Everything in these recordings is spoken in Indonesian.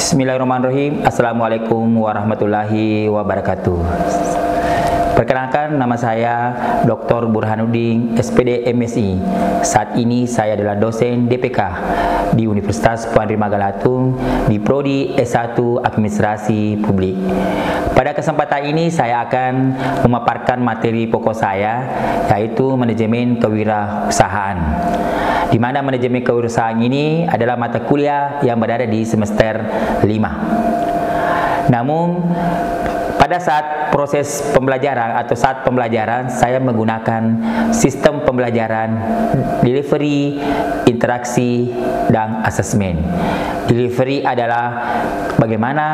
Bismillahirrahmanirrahim. Assalamualaikum warahmatullahi wabarakatuh. Perkenalkan, nama saya Dr. Burhanuddin, SPD MSI. Saat ini saya adalah dosen DPK di Universitas Puan Rimagalatung di Prodi S1 Administrasi Publik. Pada kesempatan ini saya akan memaparkan materi pokok saya, yaitu manajemen kewirausahaan. Di mana manajemen kewirausahaan ini adalah mata kuliah yang berada di semester 5. Namun pada saat proses pembelajaran atau saat pembelajaran saya menggunakan sistem pembelajaran delivery, interaksi, dan asesmen. Delivery adalah bagaimana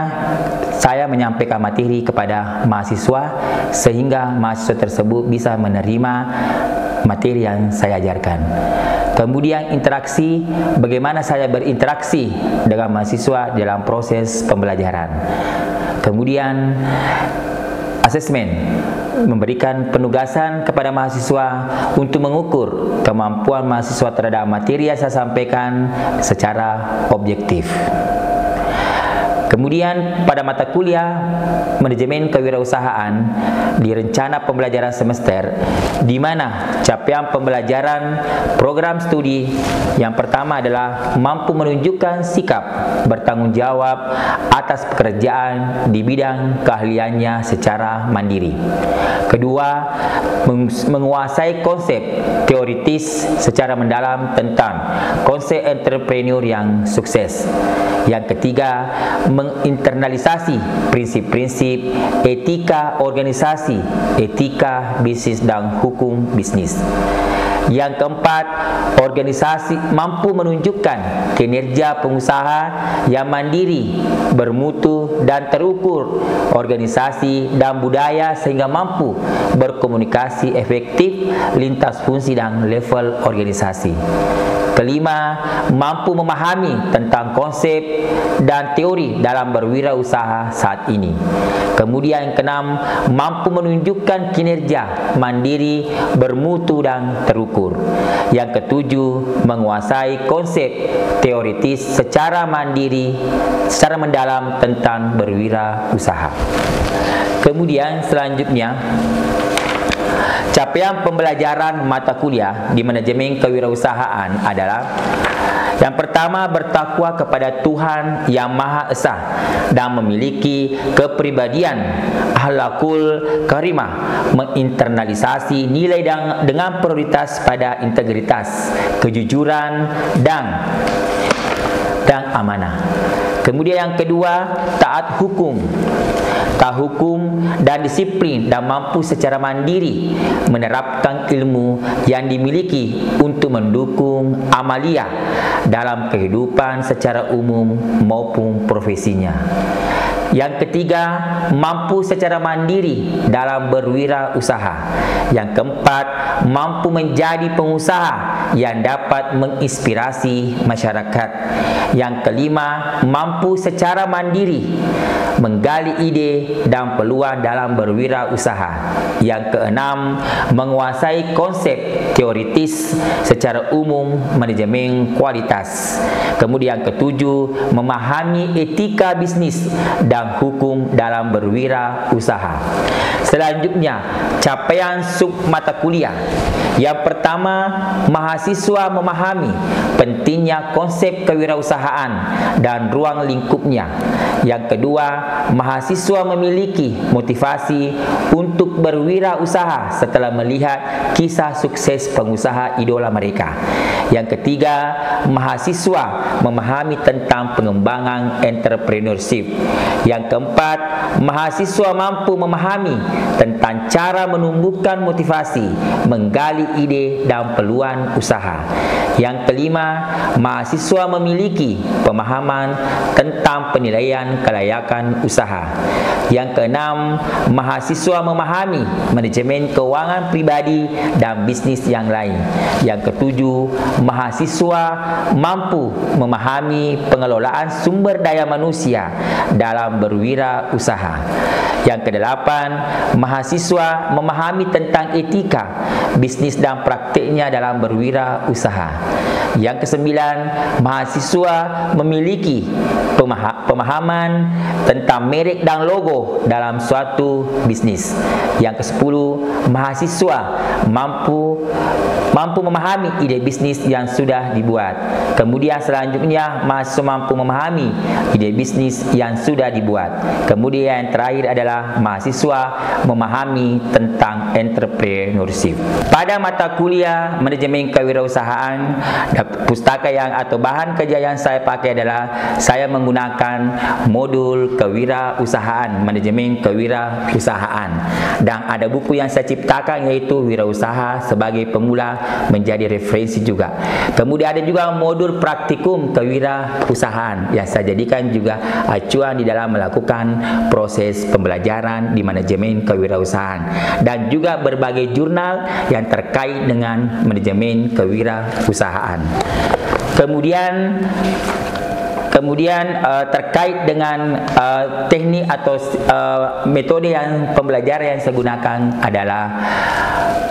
saya menyampaikan materi kepada mahasiswa sehingga mahasiswa tersebut bisa menerima materi yang saya ajarkan. Kemudian interaksi, bagaimana saya berinteraksi dengan mahasiswa dalam proses pembelajaran. Kemudian asesmen, memberikan penugasan kepada mahasiswa untuk mengukur kemampuan mahasiswa terhadap materi yang saya sampaikan secara objektif. Kemudian pada mata kuliah manajemen kewirausahaan di rencana pembelajaran semester, di mana capaian pembelajaran program studi yang pertama adalah mampu menunjukkan sikap bertanggung jawab atas pekerjaan di bidang keahliannya secara mandiri. Kedua, menguasai konsep teoritis secara mendalam tentang konsep entrepreneur yang sukses. Yang ketiga, menginternalisasi prinsip-prinsip etika organisasi, etika bisnis, dan hukum bisnis. Yang keempat, organisasi mampu menunjukkan kinerja pengusaha yang mandiri, bermutu, dan terukur, organisasi dan budaya sehingga mampu berkomunikasi efektif lintas fungsi dan level organisasi. Kelima, mampu memahami tentang konsep dan teori dalam berwirausaha saat ini. Kemudian yang keenam, mampu menunjukkan kinerja mandiri, bermutu, dan terukur. Yang ketujuh, menguasai konsep teoritis secara mandiri, secara mendalam tentang berwirausaha. Kemudian selanjutnya, capaian pembelajaran mata kuliah di manajemen kewirausahaan adalah: yang pertama, bertakwa kepada Tuhan Yang Maha Esa dan memiliki kepribadian akhlakul karimah, menginternalisasi nilai dengan prioritas pada integritas, kejujuran, dan amanah. Kemudian yang kedua, taat hukum dan disiplin, dan mampu secara mandiri menerapkan ilmu yang dimiliki untuk mendukung amalia dalam kehidupan secara umum maupun profesinya. Yang ketiga, mampu secara mandiri dalam berwirausaha. Yang keempat, mampu menjadi pengusaha yang dapat menginspirasi masyarakat. Yang kelima, mampu secara mandiri menggali ide dan peluang dalam berwirausaha. Yang keenam, menguasai konsep teoritis secara umum manajemen kualitas. Kemudian yang ketujuh, memahami etika bisnis dan hukum dalam berwirausaha. Selanjutnya, capaian sub mata kuliah. Yang pertama, mahasiswa memahami pentingnya konsep kewirausahaan dan ruang lingkupnya. Yang kedua, mahasiswa memiliki motivasi untuk berwirausaha setelah melihat kisah sukses pengusaha idola mereka. Yang ketiga, mahasiswa memahami tentang pengembangan entrepreneurship. Yang keempat, mahasiswa mampu memahami tentang cara menumbuhkan motivasi, menggali ide dan peluang usaha. Yang kelima, mahasiswa memiliki pemahaman tentang penilaian kelayakan usaha. Yang keenam, mahasiswa memahami manajemen keuangan pribadi dan bisnis yang lain. Yang ketujuh, mahasiswa mampu memahami pengelolaan sumber daya manusia dalam berwirausaha. Yang kedelapan, mahasiswa memahami tentang etika bisnis dan praktiknya dalam berwirausaha. Yang kesembilan, mahasiswa memiliki pemahaman tentang merek dan logo dalam suatu bisnis. Yang kesepuluh, mahasiswa mampu memahami ide bisnis yang sudah dibuat. Kemudian selanjutnya, mahasiswa mampu memahami ide bisnis yang sudah dibuat. Kemudian yang terakhir adalah mahasiswa memahami tentang entrepreneurship. Pada mata kuliah manajemen kewirausahaan, pustaka atau bahan kerja yang saya pakai adalah saya menggunakan modul kewirausahaan, manajemen kewirausahaan, dan ada buku yang saya ciptakan yaitu Wirausaha sebagai Pemula menjadi referensi juga. Kemudian ada juga modul praktikum kewirausahaan yang saya jadikan juga acuan di dalam melakukan proses pembelajaran di manajemen kewirausahaan, dan juga berbagai jurnal yang terkait dengan manajemen kewirausahaan. Kemudian terkait dengan teknik atau metode yang pembelajaran yang saya gunakan adalah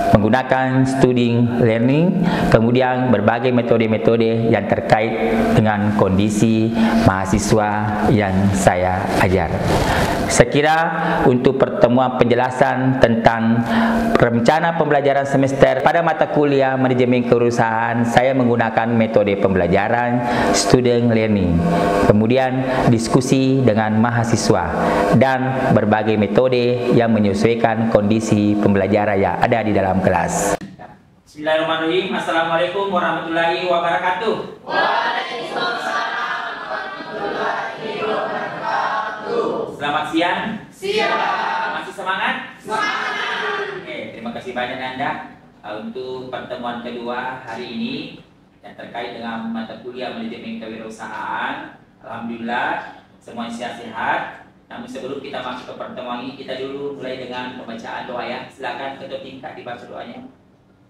menggunakan student learning, kemudian berbagai metode-metode yang terkait dengan kondisi mahasiswa yang saya ajar. Saya kira untuk pertemuan penjelasan tentang rencana pembelajaran semester pada mata kuliah manajemen kewirausahaan, saya menggunakan metode pembelajaran student learning, kemudian diskusi dengan mahasiswa, dan berbagai metode yang menyesuaikan kondisi pembelajaran yang ada di dalam kelas. Bismillahirrahmanirrahim. Assalamualaikum warahmatullahi wabarakatuh. Waalaikumsalam warahmatullahi wabarakatuh. Selamat siang. Siang. Masih semangat? Semangat. Oke, terima kasih banyak Anda untuk pertemuan kedua hari ini yang terkait dengan mata kuliah manajemen kewirausahaan. Alhamdulillah semuanya sehat-sehat. Namun sebelum kita masuk ke pertemuan ini, kita dulu mulai dengan pembacaan doa ya. Silakan ketua tingkat dibaca doanya.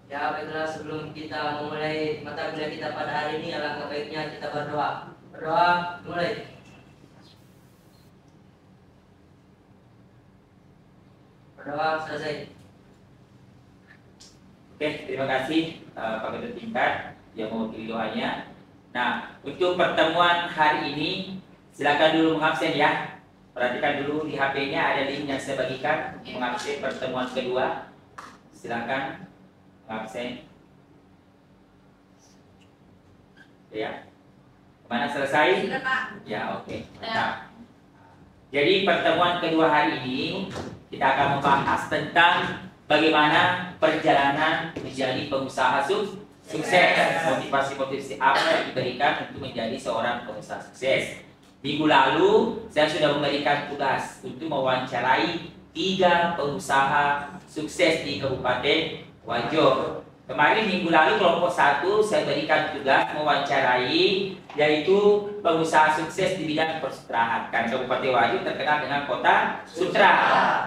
Ya, baiklah, sebelum kita memulai mata kuliah kita pada hari ini, alangkah baiknya kita berdoa. Berdoa, mulai. Berdoa, selesai. Oke, terima kasih Pak Ketua Tingkat yang mewakili doanya. Nah, untuk pertemuan hari ini, silakan dulu mengabsen ya. Perhatikan dulu di HP-nya ada link yang saya bagikan mengabsen pertemuan kedua. Silakan mengabsen. Ya. Mana selesai? Sudah, Pak. Ya, oke. Mantap. Jadi pertemuan kedua hari ini kita akan membahas tentang bagaimana perjalanan menjadi pengusaha sukses. Motivasi-motivasi apa yang diberikan untuk menjadi seorang pengusaha sukses. Minggu lalu saya sudah memberikan tugas untuk mewawancarai 3 pengusaha sukses di Kabupaten Wajo. Kemarin minggu lalu kelompok 1 saya berikan tugas mewawancarai yaitu pengusaha sukses di bidang persutraan. Karena Kabupaten Wajo terkenal dengan kota sutra.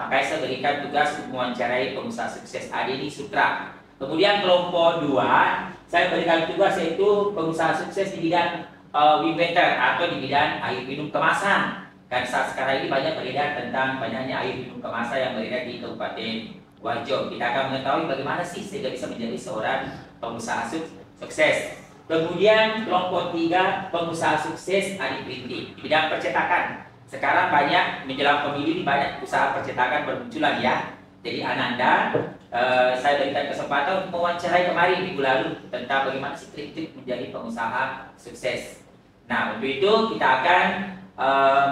Makanya saya berikan tugas untuk mewawancarai pengusaha sukses Adeni Sutra. Kemudian kelompok 2 saya berikan tugas yaitu pengusaha sukses di bidang Winbetter atau di bidang air minum kemasan. Kan saat sekarang ini banyak beredar tentang banyaknya air minum kemasan yang beredar di Kabupaten Wajo. Kita akan mengetahui bagaimana sih sehingga bisa menjadi seorang pengusaha sukses. Kemudian kelompok 3 pengusaha sukses Adi Printing di bidang percetakan. Sekarang banyak menjelang pemilu banyak usaha percetakan bermunculan ya. Jadi Ananda, saya berikan kesempatan untuk mewawancarai kemarin minggu lalu tentang bagaimana sih trik-trik menjadi pengusaha sukses. Nah, untuk itu kita akan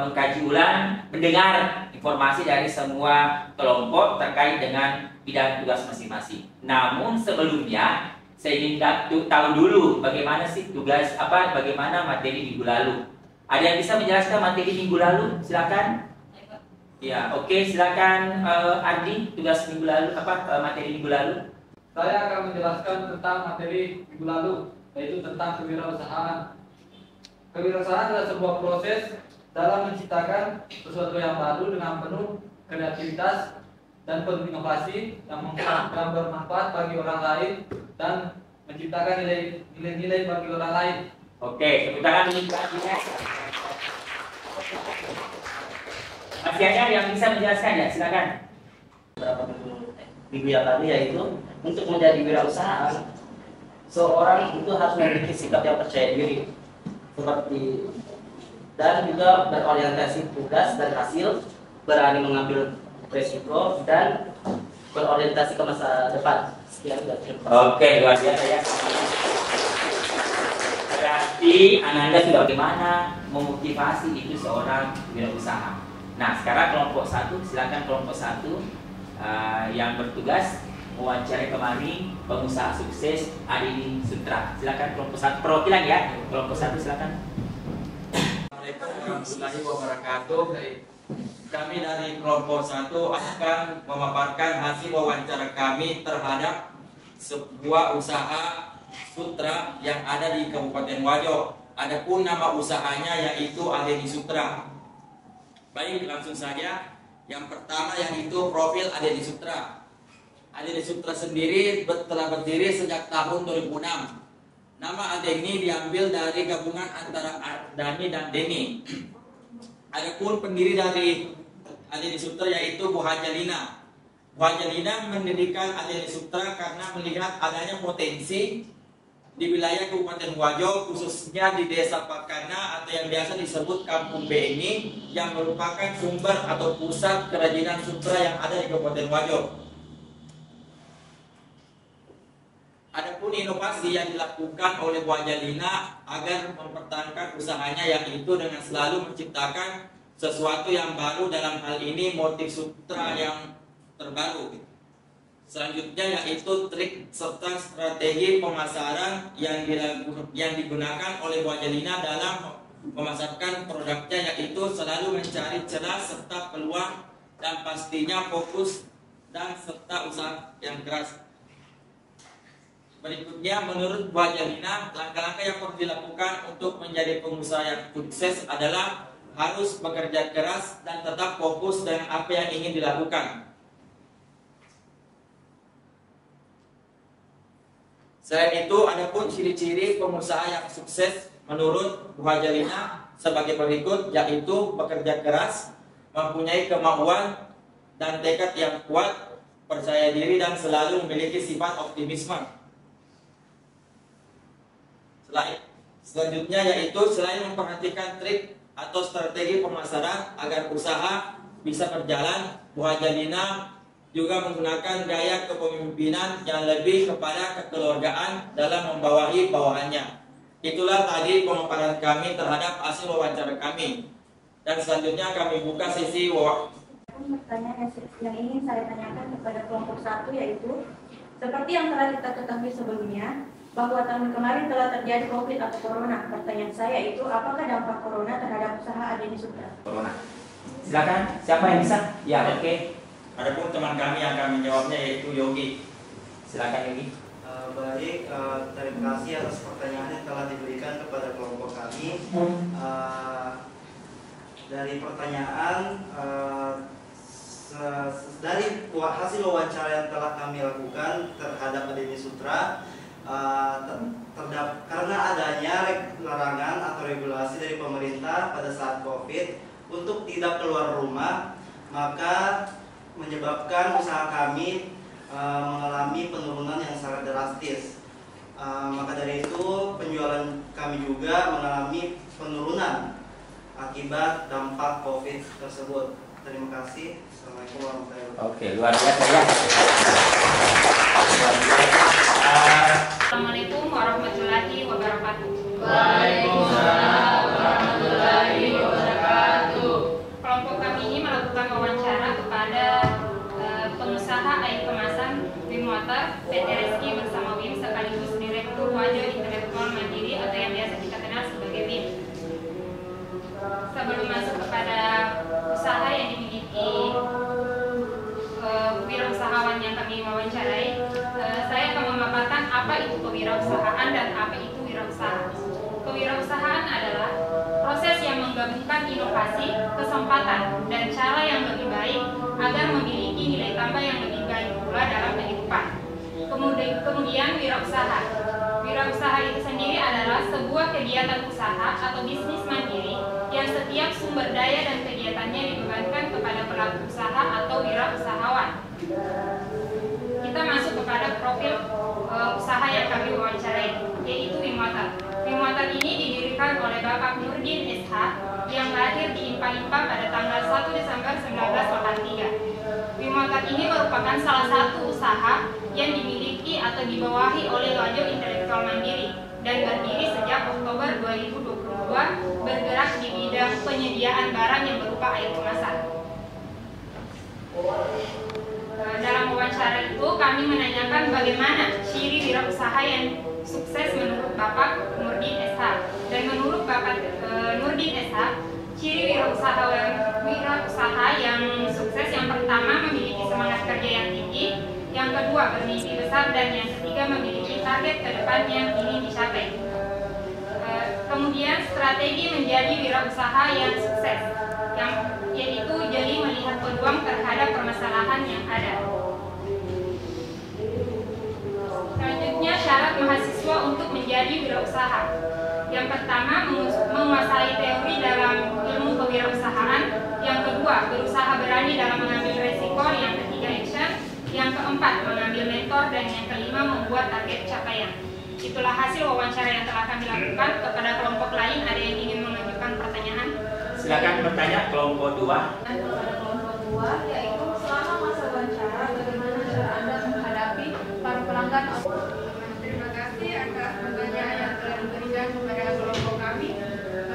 mengkaji ulang, mendengar informasi dari semua kelompok terkait dengan bidang tugas masing-masing. Namun sebelumnya saya ingin tahu dulu bagaimana sih tugas bagaimana materi minggu lalu. Ada yang bisa menjelaskan materi minggu lalu? Silakan. Ya, oke, silakan Andi, tugas minggu lalu materi minggu lalu. Saya akan menjelaskan tentang materi minggu lalu, yaitu tentang kewirausahaan. Kewirausahaan adalah sebuah proses dalam menciptakan sesuatu yang baru dengan penuh kreativitas dan penuh inovasi yang bermanfaat bagi orang lain dan menciptakan nilai-nilai bagi orang lain. Oke, tepuk tangan untuk Andi. Masih ada yang bisa menjelaskan ya, silakan. Beberapa minggu yang lalu yaitu untuk menjadi wirausaha seorang itu harus memiliki sikap yang percaya diri, seperti dan juga berorientasi tugas dan hasil, berani mengambil resiko dan berorientasi ke masa depan. Sekian dan terima kasih. Oke, luar biasa ya. Berarti Ananda sudah bagaimana memotivasi itu seorang wirausaha. Nah, sekarang kelompok 1, silakan kelompok 1 yang bertugas mewawancarai kemarin pengusaha sukses Adini Sutra. Silakan kelompok 1 perwakilan ya. Kelompok 1 silakan. Assalamualaikum warahmatullahi wabarakatuh. Kami dari kelompok 1 akan memaparkan hasil wawancara kami terhadap sebuah usaha Sutra yang ada di Kabupaten Wajo. Adapun nama usahanya yaitu Adeni Sutra. Baik, langsung saja. Yang pertama yaitu profil Adeni Sutra. Adeni Sutra sendiri telah berdiri sejak tahun 2006. Nama Adeni diambil dari gabungan antara Dani dan Deni. Adapun pendiri dari Adeni Sutra yaitu Bu Hajalina. Bu Hajalina mendirikan Adeni Sutra karena melihat adanya potensi di wilayah Kabupaten Wajo, khususnya di Desa Pakana atau yang biasa disebut Kampung B ini, yang merupakan sumber atau pusat kerajinan sutra yang ada di Kabupaten Wajo. Adapun inovasi yang dilakukan oleh Bu Hajalina agar mempertahankan usahanya yaitu dengan selalu menciptakan sesuatu yang baru, dalam hal ini motif sutra yang terbaru. Selanjutnya yaitu trik serta strategi pemasaran yang digunakan oleh Bu Hajalina dalam memasarkan produknya, yaitu selalu mencari celah serta peluang dan pastinya fokus dan serta usaha yang keras. Berikutnya, menurut Bu Hajalina, langkah-langkah yang perlu dilakukan untuk menjadi pengusaha yang sukses adalah harus bekerja keras dan tetap fokus dengan apa yang ingin dilakukan. Selain itu, adapun ciri-ciri pengusaha yang sukses menurut Bu Hajalina sebagai berikut, yaitu bekerja keras, mempunyai kemauan dan tekad yang kuat, percaya diri dan selalu memiliki sifat optimisme. Selanjutnya yaitu selain memperhatikan trik atau strategi pemasaran agar usaha bisa berjalan, Bu Hajalina juga menggunakan gaya kepemimpinan yang lebih kepada kekeluargaan dalam membawahi bawahannya. Itulah tadi pemaparan kami terhadap hasil wawancara kami. Dan selanjutnya kami buka sesi Pertanyaan yang ingin saya tanyakan kepada kelompok 1 yaitu, seperti yang telah kita ketahui sebelumnya, bahwa tahun kemarin telah terjadi COVID atau Corona. Pertanyaan saya itu, apakah dampak Corona terhadap usaha Adeni Sutra? Corona. Silakan, siapa yang bisa? Ya, oke. Adapun teman kami yang akan menjawabnya yaitu Yogi. Silakan Yogi. Baik, terima kasih atas pertanyaan yang telah diberikan kepada kelompok kami. Dari pertanyaan, dari hasil wawancara yang telah kami lakukan terhadap Adeni Sutra, karena adanya larangan atau regulasi dari pemerintah pada saat COVID untuk tidak keluar rumah, maka menyebabkan usaha kami mengalami penurunan yang sangat drastis. Maka dari itu penjualan kami juga mengalami penurunan akibat dampak COVID tersebut. Terima kasih. Assalamualaikum warahmatullahi wabarakatuh. Oke, luar biasa ya. Assalamualaikum warahmatullahi wabarakatuh. Waalaikumsalam warahmatullahi wabarakatuh. Kelompok kami ini melakukan wawancara kepada pengusaha air kemasan Wim Water PT Reski bersama Wim sekaligus Direktur Wajo Intelektual Mandiri atau yang biasa kita kenal sebagai Wim. Sebelum masuk kepada usaha yang dimiliki wirausahawan yang kami wawancarai, saya akan memaparkan apa itu kewirausahaan dan apa itu wirausaha. Kewirausahaan adalah proses yang menggabungkan inovasi, kesempatan, dan cara yang lebih baik agar memiliki nilai tambah yang lebih baik pula dalam kehidupan. Kemudian wirausaha. Wirausaha itu sendiri adalah sebuah kegiatan usaha atau bisnis mandiri yang setiap sumber daya dan kegiatannya dibebankan kepada pelaku usaha atau wirausahawan. Kita masuk kepada profil usaha yang kami wawancarai. ini merupakan salah satu usaha yang dimiliki atau dibawahi oleh Loajo Intelektual Mandiri dan berdiri sejak Oktober 2022, bergerak di bidang penyediaan barang yang berupa air kemasan. Dalam wawancara itu kami menanyakan bagaimana ciri wirausaha yang sukses menurut Bapak Nurdin SH. Dan menurut Bapak Nurdin SH, ciri wirausaha yang sukses yang pertama memiliki semangat kerja yang tinggi, yang kedua bermimpi besar, dan yang ketiga memiliki target ke depan yang ingin dicapai. Kemudian strategi menjadi wirausaha yang sukses, yaitu jadi melihat peluang terhadap permasalahan yang ada. Selanjutnya syarat mahasiswa untuk menjadi wirausaha. Yang pertama, menguasai teori dalam ilmu kewirausahaan. Yang kedua, berusaha berani dalam mengambil resiko. Yang ketiga, action. Yang keempat, mengambil mentor. Dan yang kelima, membuat target capaian. Itulah hasil wawancara yang telah kami lakukan. Kepada kelompok lain, ada yang ingin mengajukan pertanyaan? Silakan bertanya kelompok 2. Kepada kelompok 2, yaitu selama masa wawancara, bagaimana cara Anda menghadapi para pelanggan? Terima kasih atas pertanyaan yang telah diberikan kepada kelompok kami.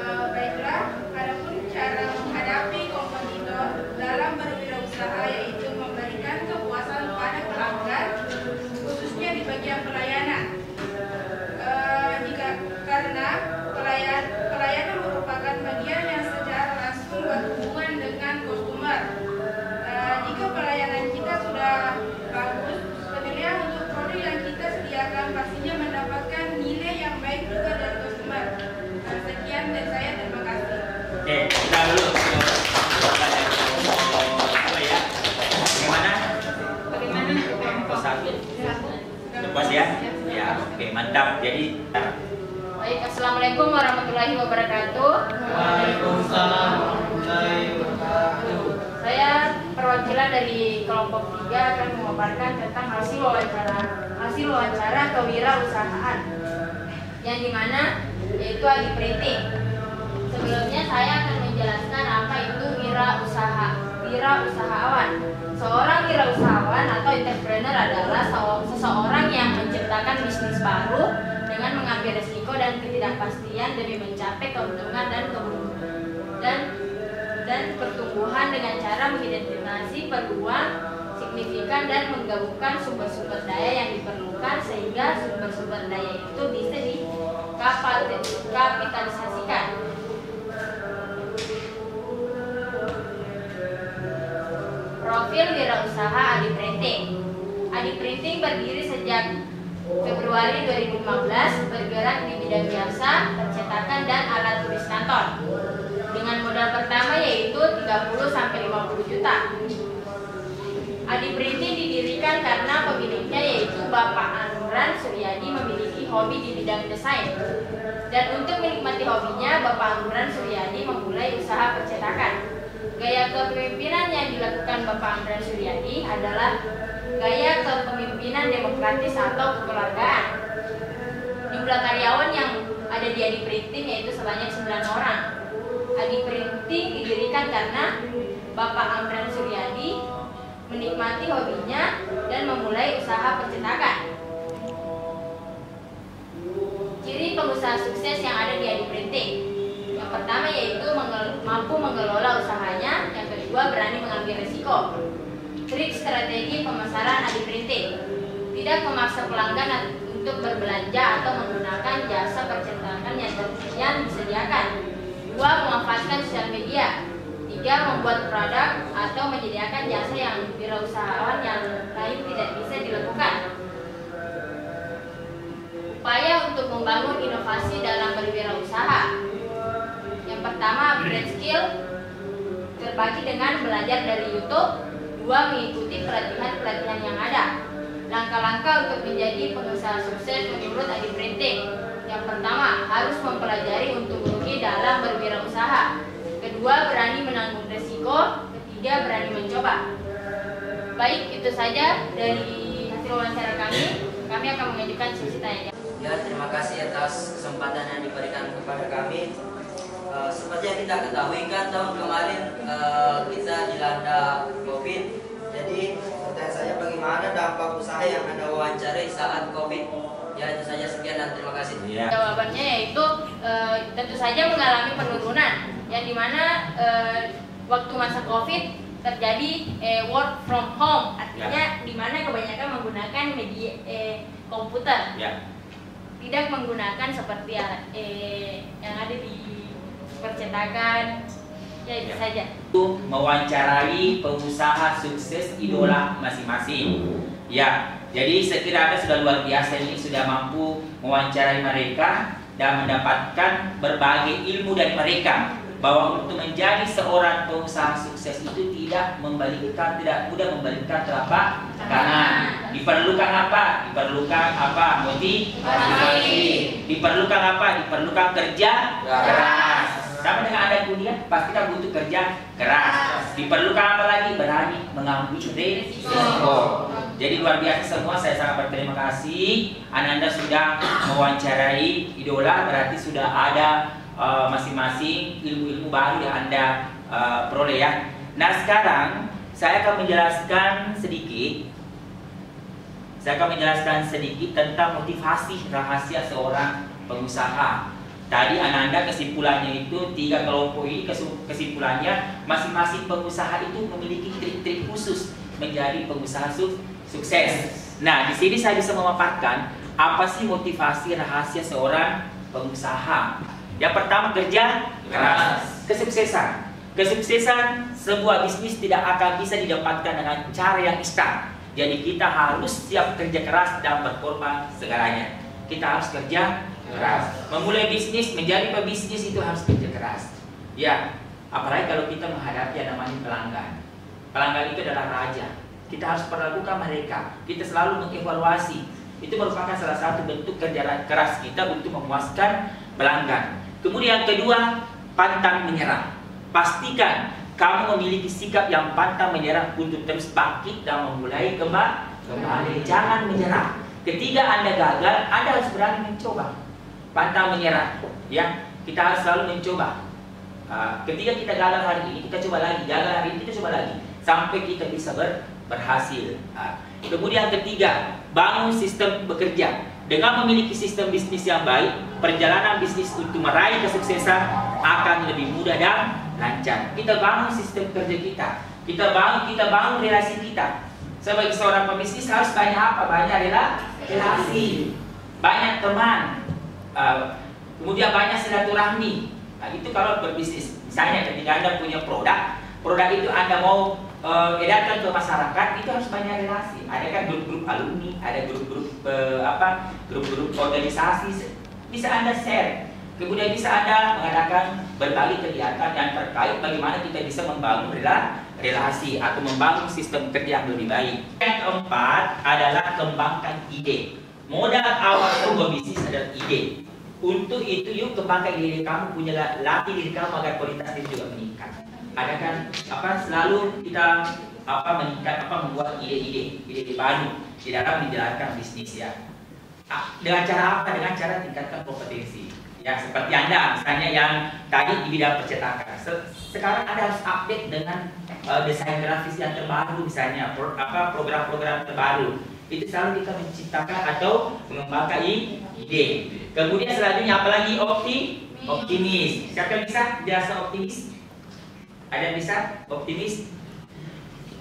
Baiklah, adapun cara menghadapi kompetitor dalam berwirausaha yaitu memberikan kepuasan pada pelanggan, khususnya di bagian pelayanan. Karena pelayanan merupakan bagian yang secara langsung berhubungan dengan customer. Jika pelayanan kita sudah bagus, pemilihan untuk produk yang kita sediakan pastinya mendapatkan nilai yang baik juga dari customer. Sekian dari saya, terima kasih. Kita dulu. Ya. Bagaimana kelompok 1? Lepas ya? Ya, oke, mantap. Jadi baik, assalamualaikum warahmatullahi wabarakatuh. Waalaikumsalam warahmatullahi wabarakatuh. Saya perwakilan dari kelompok 3 akan memaparkan tentang hasil wawancara kewirausahaan, yang dimana yaitu adi printing. Sebelumnya saya akan menjelaskan apa itu wirausahawan. Seorang wirausahawan atau entrepreneur adalah seseorang yang menciptakan bisnis baru dengan mengambil risiko dan ketidakpastian demi mencapai keuntungan dan pertumbuhan dengan cara mengidentifikasi peluang signifikan dan menggabungkan sumber-sumber daya yang diperlukan sehingga sumber-sumber daya itu bisa dikapitalisasikan. Profil wirausaha Adi Printing. Adi Printing berdiri sejak Februari 2015, bergerak di bidang jasa, percetakan, dan alat tulis kantor. Dengan modal pertama yaitu 30-50 juta. Adi Printing didirikan karena pemiliknya yaitu Bapak Amran Suryadi memiliki hobi di bidang desain. Dan untuk menikmati hobinya, Bapak Amran Suryadi memulai usaha percetakan. Gaya kepemimpinan yang dilakukan Bapak Amran Suryadi adalah gaya kepemimpinan demokratis atau kekeluargaan. Jumlah karyawan yang ada di Adi Printing yaitu sebanyak 9 orang. Adi Printing didirikan karena Bapak Amran Suryadi menikmati hobinya dan memulai usaha percetakan. Ciri pengusaha sukses yang ada di Adi Printing. Yang pertama yaitu mampu mengelola usahanya, yang kedua berani mengambil risiko. Trik strategi pemasaran Adi Printing: tidak memaksa pelanggan untuk berbelanja atau menggunakan jasa percetakan yang disediakan. 2. Memanfaatkan sosial media. 3. Membuat produk atau menyediakan jasa yang wirausahawan yang lain tidak bisa dilakukan. Upaya untuk membangun inovasi dalam berwirausaha. Yang pertama, upgrade skill, terbagi dengan belajar dari YouTube. 2. Mengikuti pelatihan-pelatihan yang ada. Langkah-langkah untuk menjadi pengusaha sukses menurut Adi Printing. Yang pertama, harus mempelajari untung rugi dalam berwirausaha. Kedua, berani menanggung resiko. Ketiga, berani mencoba. Baik, itu saja dari hasil wawancara kami. Kami akan mengajukan sesi tanya. Ya, terima kasih atas kesempatan yang diberikan kepada kami. Seperti yang kita ketahui kan tahun kemarin kita dilanda COVID. Jadi yang Anda wawancarai saat COVID? Ya, itu saja, sekian dan terima kasih. Jawabannya yaitu tentu saja mengalami penurunan, yang dimana waktu masa COVID terjadi work from home, artinya dimana kebanyakan menggunakan media komputer, tidak menggunakan seperti yang ada di percetakan. Ya, itu saja. Mewawancarai pengusaha sukses idola masing-masing. Ya, jadi saya kira Anda sudah luar biasa ini, sudah mampu mewawancarai mereka dan mendapatkan berbagai ilmu dari mereka, bahwa untuk menjadi seorang pengusaha sukses itu tidak mudah membalikkan telapak kanan. Diperlukan apa? Diperlukan apa? Motivasi. Diperlukan apa? Diperlukan kerja keras. Sama dengan Anda kuliah, pasti kita butuh kerja keras. Diperlukan apa lagi? Berani mengambil risiko. Jadi luar biasa semua, saya sangat berterima kasih. Anda sudah mewawancarai idola, berarti sudah ada masing-masing ilmu-ilmu baru yang Anda peroleh ya. Nah, sekarang saya akan menjelaskan sedikit tentang motivasi rahasia seorang pengusaha. Tadi Ananda kesimpulannya itu 3 kelompok ini, kesimpulannya masing-masing pengusaha itu memiliki trik-trik khusus menjadi pengusaha sukses. Nah, di sini saya bisa memaparkan apa sih motivasi rahasia seorang pengusaha. Yang pertama, kerja keras. Kesuksesan sebuah bisnis tidak akan bisa didapatkan dengan cara yang instan. Jadi kita harus siap kerja keras dan berkorban segalanya. Kita harus kerja keras. Memulai bisnis, menjadi pebisnis itu harus kerja keras. Ya, apalagi kalau kita menghadapi yang namanya pelanggan. Pelanggan itu adalah raja. Kita harus perlakukan mereka. Kita selalu mengevaluasi. Itu merupakan salah satu bentuk kerja keras kita untuk memuaskan pelanggan. Kemudian yang kedua, pantang menyerah. Pastikan kamu memiliki sikap yang pantang menyerah untuk terus bangkit dan memulai kembali. Jangan menyerah. Ketika Anda gagal, Anda harus berani mencoba. Pantang menyerah, ya. Kita harus selalu mencoba. Ketika kita gagal hari ini, kita coba lagi. Gagal hari ini, kita coba lagi sampai kita bisa berhasil. Kemudian ketiga, bangun sistem bekerja. Dengan memiliki sistem bisnis yang baik, perjalanan bisnis untuk meraih kesuksesan akan lebih mudah dan lancar. Kita bangun sistem kerja kita. Kita bangun relasi kita. Sebagai seorang pebisnis harus banyak apa? Banyak relasi, banyak teman. Kemudian banyak silaturahmi. Nah, itu kalau berbisnis. Misalnya ketika Anda punya produk itu Anda mau edarkan ke masyarakat, itu harus banyak relasi. Ada kan grup-grup alumni, ada grup-grup grup-grup organisasi. Bisa Anda share. Kemudian bisa Anda mengadakan berbagai kegiatan yang terkait bagaimana kita bisa membangun relasi atau membangun sistem kerja yang lebih baik. Yang keempat adalah kembangkan ide. Modal awal sebuah bisnis adalah ide. Untuk itu yuk kembangkan diri kamu, punya latih diri kamu agar kualitas diri juga meningkat. Ada kan selalu kita membuat ide baru di dalam menjalankan bisnis ya. Dengan cara apa? Dengan cara tingkatkan kompetensi. Ya seperti Anda misalnya yang tadi di bidang percetakan. Sekarang Anda harus update dengan desain grafis yang terbaru misalnya, program-program terbaru. Itu selalu kita menciptakan atau mengembangkan ide. Kemudian selanjutnya apalagi optimis. Siapa yang bisa jelaskan optimis? Ada yang bisa optimis?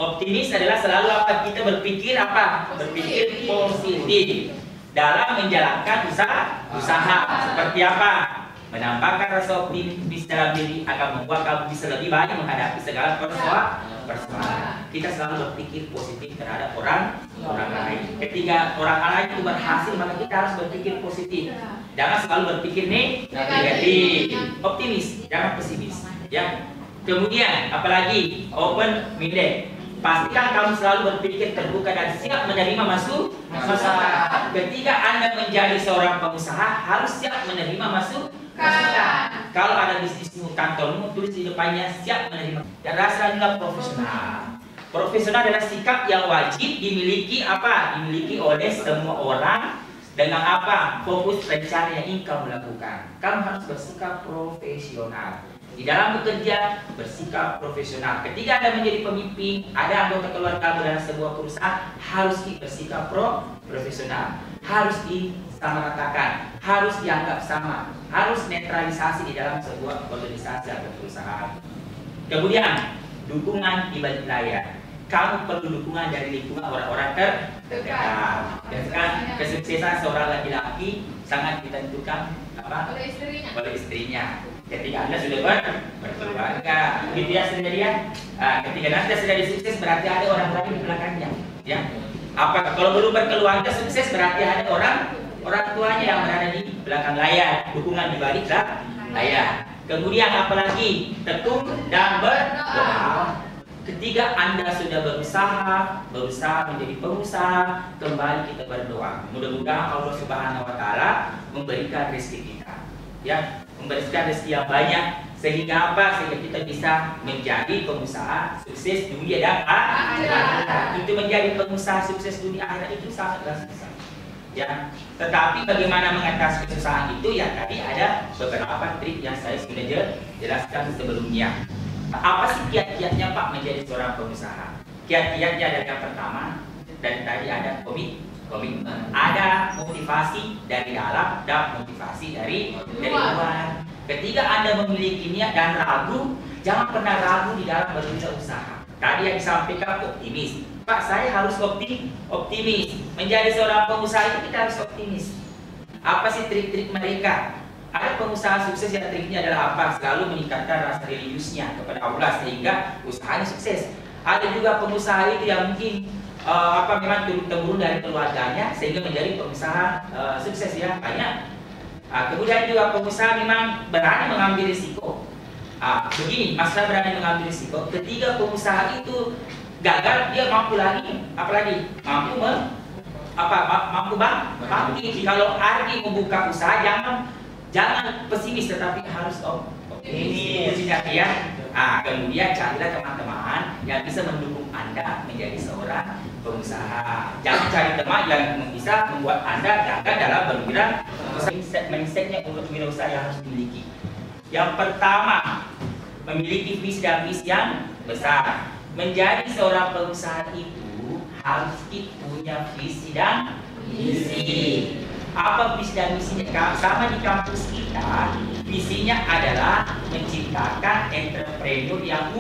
Optimis adalah selalu apa? Kita berpikir apa? Berpikir positif dalam menjalankan usaha. Seperti apa? Menambahkan rasa optimis dalam diri akan membuat kamu bisa lebih baik menghadapi segala persoalan. Kita selalu berpikir positif terhadap orang lain. Ketika orang lain itu berhasil, maka kita harus berpikir positif. Jangan selalu berpikir negatif. Optimis, jangan pesimis. Ya. Kemudian apalagi open minded. Pastikan kamu selalu berpikir terbuka dan siap menerima masukan. Ketika Anda menjadi seorang pengusaha, harus siap menerima masukan. Kalau ada bisnismu, kantormu, tulis di depannya siap menerima. Dan rasanya profesional. Profesional adalah sikap yang wajib dimiliki oleh semua orang dengan apa? Fokus rencana yang ingin kamu lakukan. Kamu harus bersikap profesional. Di dalam bekerja, bersikap profesional. Ketika Anda menjadi pemimpin, ada anggota keluarga dalam sebuah perusahaan, harus bersikap profesional, harus disamaratakan, harus dianggap sama, harus netralisasi di dalam sebuah organisasi atau perusahaan. Kemudian, dukungan di balik layar. Kamu perlu dukungan dari lingkungan orang-orang terdekat. Dan sekarang kesuksesan seorang laki-laki sangat ditentukan oleh istrinya. Ketika Anda sudah berkeluarga, gitu ya saudara ya. Ketika Anda sudah sukses, berarti ada orang lain di belakangnya. Ya. Apa kalau belum berkeluarga sukses, berarti ada orang tuanya yang berada di belakang layar, dukungan di balik layar. Kemudian apalagi tekun dan berdoa. Ketika Anda sudah berusaha menjadi pengusaha, kembali kita berdoa. Mudah-mudahan Allah Subhanahu wa taala memberikan rezeki kita. Ya, memberikan rezeki yang banyak sehingga apa? Sehingga kita bisa menjadi pengusaha sukses dunia dan akhirat. Itu menjadi pengusaha sukses dunia akhirat itu sangatlah susah. Ya, tetapi bagaimana mengatasi kesusahan itu? Ya, tadi ada beberapa trik yang saya sudah jelaskan sebelumnya. Apa sih kiat-kiatnya Pak menjadi seorang pengusaha? Kiat-kiatnya ada yang pertama, dan tadi ada komitmen, ada motivasi dari dalam dan motivasi dari luar. Ketika Anda memiliki niat dan ragu, jangan pernah ragu di dalam berusaha. Tadi yang disampaikan optimis. Pak, saya harus optimis. Menjadi seorang pengusaha itu kita harus optimis. Apa sih trik-trik mereka? Ada pengusaha sukses yang triknya adalah apa? Selalu meningkatkan rasa religiusnya kepada Allah sehingga usahanya sukses. Ada juga pengusaha itu yang mungkin memang turun-temurun dari keluarganya sehingga menjadi pengusaha sukses ya banyak. Kemudian juga pengusaha memang berani mengambil risiko. Begini, masalah berani mengambil risiko. Ketika pengusaha itu gagal, dia mampu lagi, apalagi mampu bangkit. Kalau Ardi membuka usaha, jangan pesimis, tetapi harus optimis ya. Kemudian carilah teman-teman yang bisa mendukung Anda menjadi seorang pengusaha. Jangan cari teman yang bisa membuat Anda gagal dalam bergerak. Mindsetnya untuk wirausaha yang harus dimiliki. Yang pertama, memiliki visi dan misi yang besar. Menjadi seorang pengusaha itu harus punya visi dan misi. Apa visi dan misinya? Sama di kampus kita, visinya adalah menciptakan entrepreneur yang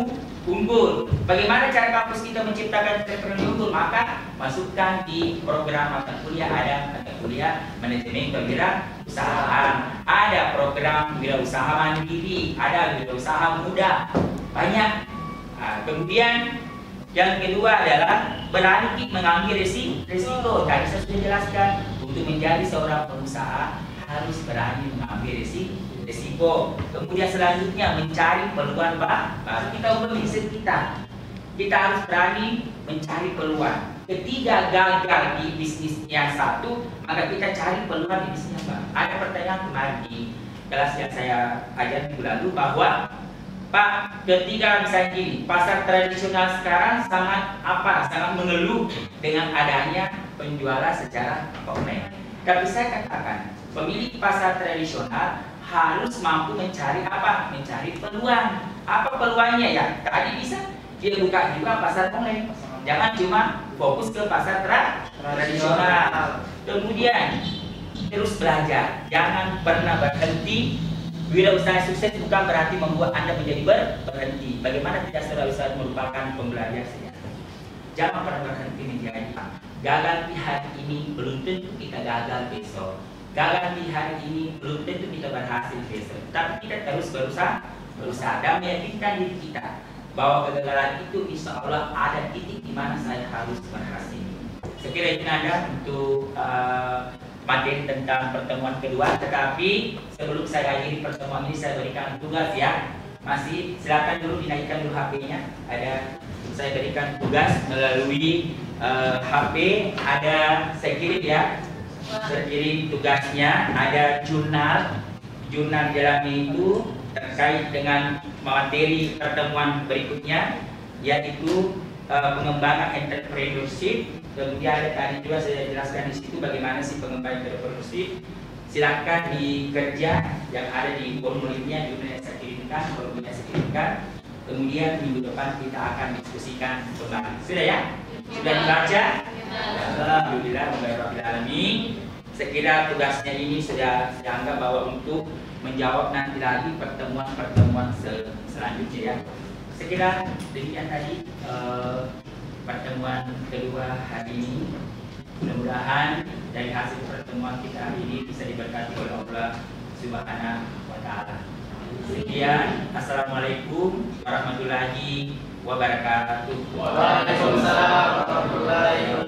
unggul. Bagaimana cara kampus kita menciptakan entrepreneur unggul? Maka masukkan di program mata kuliah, ada mata kuliah manajemen kewirausahaan, ada program wirausaha mandiri, ada wirausaha muda, banyak. Kemudian yang kedua adalah berani mengambil risiko. Tadi saya sudah jelaskan, untuk menjadi seorang pengusaha harus berani mengambil risiko. Kemudian selanjutnya mencari peluang baru. Kita memiliki kita harus berani mencari peluang. Ketika gagal di bisnisnya satu, maka kita cari peluang di bisnisnya baru. Ada pertanyaan kemarin di kelas yang saya ajar minggu lalu bahwa Pak, ketika misalnya gini, pasar tradisional sekarang sangat mengeluh dengan adanya penjualan secara online. Tapi saya katakan, pemilik pasar tradisional harus mampu mencari Mencari peluang. Apa peluangnya ya? Tadi bisa dia buka juga pasar online. Jangan cuma fokus ke pasar tradisional. Kemudian terus belajar, jangan pernah berhenti. Wirausaha sukses bukan berarti membuat Anda menjadi berhenti. Bagaimana tidak selalu merupakan pembelajar sejati. Jangan pernah berhenti menjadi gagal di hari ini belum tentu kita gagal besok. Gagal di hari ini belum tentu kita berhasil besok. Tapi kita terus berusaha dan meyakinkan diri kita bahwa kegagalan itu insya Allah ada titik di mana saya harus berhasil. Sekiranya itu Anda untuk materi tentang pertemuan kedua, tetapi sebelum saya akhiri pertemuan ini saya berikan tugas ya. Masih silakan dulu dinaikkan dulu HP-nya. Saya berikan tugas melalui HP, ada saya kirim ya. Saya kirim tugasnya, ada jurnal dalamnya itu terkait dengan materi pertemuan berikutnya, yaitu pengembangan entrepreneurship. Kemudian ada tadi juga saya jelaskan di situ bagaimana sih pengembangan entrepreneurship. Silakan dikerja yang ada di formulirnya juga saya kirimkan. kirimkan, walaupun signifikan. Kemudian minggu depan kita akan diskusikan kembali. Sudah ya? Sudah dibaca? Alhamdulillah, rabbil alamin. Sekira tugasnya ini sudah dianggap bahwa untuk menjawab nanti lagi pertemuan-pertemuan selanjutnya ya. Sekira demikian tadi pertemuan kedua hari ini. Mudah-mudahan dari hasil pertemuan kita hari ini bisa diberkati oleh Allah Subhanahu wa Ta'ala. Sekian, assalamualaikum warahmatullahi wabarakatuh. Waalaikumsalam warahmatullahi wabarakatuh.